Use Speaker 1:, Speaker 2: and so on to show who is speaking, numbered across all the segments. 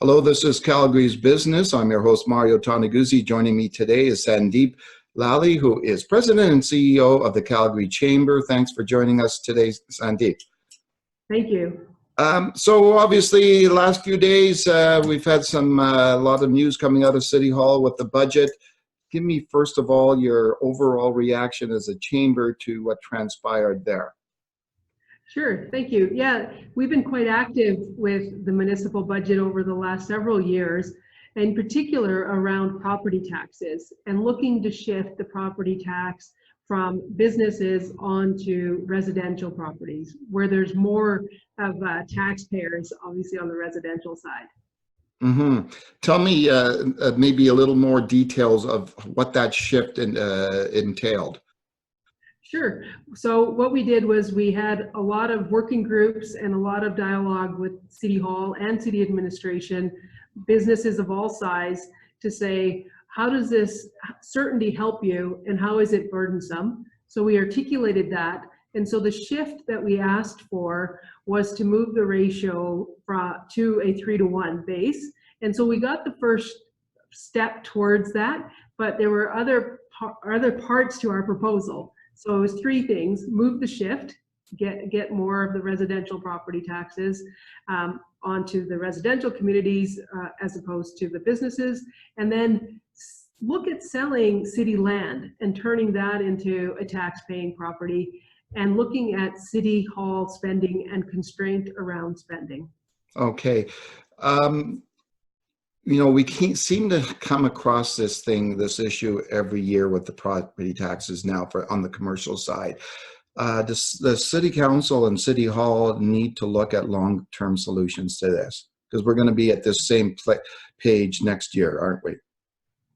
Speaker 1: Hello, this is Calgary's Business. I'm your host, Mario Toneguzzi. Joining me today is Sandip Lalli, who is President and CEO of the Calgary Chamber. Thanks for joining us today, Sandip.
Speaker 2: Thank you.
Speaker 1: So obviously, last few days, we've had a lot of news coming out of City Hall with the budget. Give me, first of all, your overall reaction as a chamber to what transpired there.
Speaker 2: Sure, thank you. Yeah, we've been quite active with the municipal budget over the last several years, in particular around property taxes and looking to shift the property tax from businesses onto residential properties where there's more of taxpayers, obviously on the residential side.
Speaker 1: Mm-hmm. Tell me maybe a little more details of what that shift entailed.
Speaker 2: Sure. So what we did was we had a lot of working groups and a lot of dialogue with City Hall and city administration, businesses of all size, to say, how does this certainty help you and how is it burdensome? So we articulated that. And so the shift that we asked for was to move the ratio to a 3-to-1 base. And so we got the first step towards that, but there were other parts to our proposal. So it was three things: move the shift, get more of the residential property taxes onto the residential communities as opposed to the businesses, and then look at selling city land and turning that into a tax-paying property, and looking at City Hall spending and constraint around spending.
Speaker 1: Okay. We can't seem to come across this issue every year with the property taxes now on the commercial side. Does the City Council and City Hall need to look at long-term solutions to this? Because we're going to be at this same page next year, aren't we?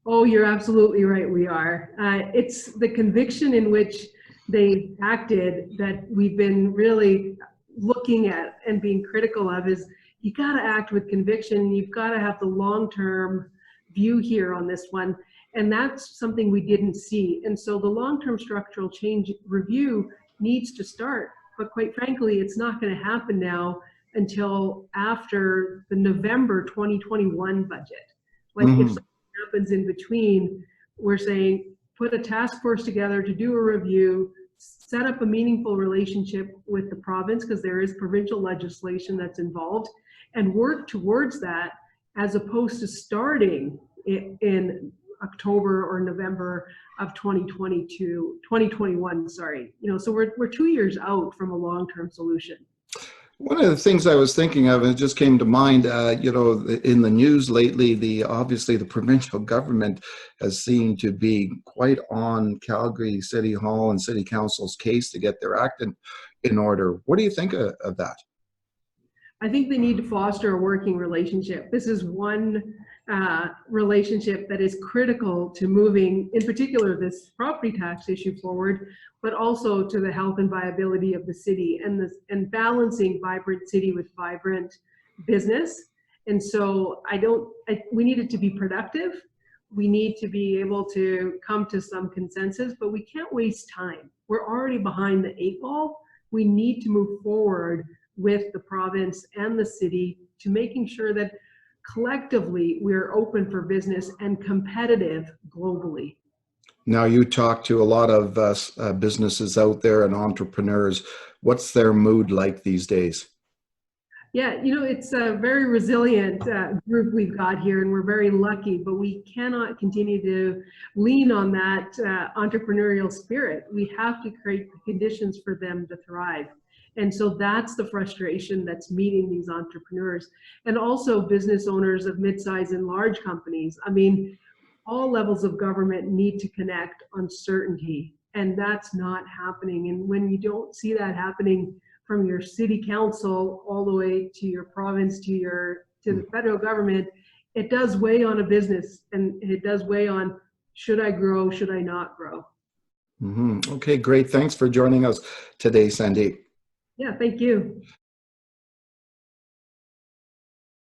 Speaker 2: Oh, you're absolutely right, we are. It's the conviction in which they acted that we've been really looking at and being critical of. Is you got to act with conviction. You've got to have the long-term view here on this one. And that's something we didn't see. And so the long-term structural change review needs to start. But quite frankly, it's not going to happen now until after the November 2021 budget. Like if something happens in between, we're saying put a task force together to do a review, set up a meaningful relationship with the province, because there is provincial legislation that's involved, and work towards that, as opposed to starting in October or November of 2021, sorry. So we're 2 years out from a long-term solution.
Speaker 1: One of the things I was thinking of, and it just came to mind, in the news lately, obviously the provincial government has seemed to be quite on Calgary City Hall and City Council's case to get their act in order. What do you think of that?
Speaker 2: I think they need to foster a working relationship. This is one relationship that is critical to moving, in particular, this property tax issue forward, but also to the health and viability of the city and balancing vibrant city with vibrant business. And so we need it to be productive. We need to be able to come to some consensus, but we can't waste time. We're already behind the 8 ball. We need to move forward with the province and the city to making sure that collectively we're open for business and competitive globally.
Speaker 1: Now, you talk to a lot of businesses out there and entrepreneurs. What's their mood like these days?
Speaker 2: Yeah, it's a very resilient group we've got here, and we're very lucky, but we cannot continue to lean on that entrepreneurial spirit. We have to create the conditions for them to thrive. And so that's the frustration that's meeting these entrepreneurs, and also business owners of mid-size and large companies. I mean, all levels of government need to connect on certainty, and that's not happening. And when you don't see that happening from your city council all the way to your province, to the federal government, it does weigh on a business, and it does weigh on, should I grow, should I not grow?
Speaker 1: Okay, great. Thanks for joining us today, Sandip.
Speaker 2: Yeah, thank you.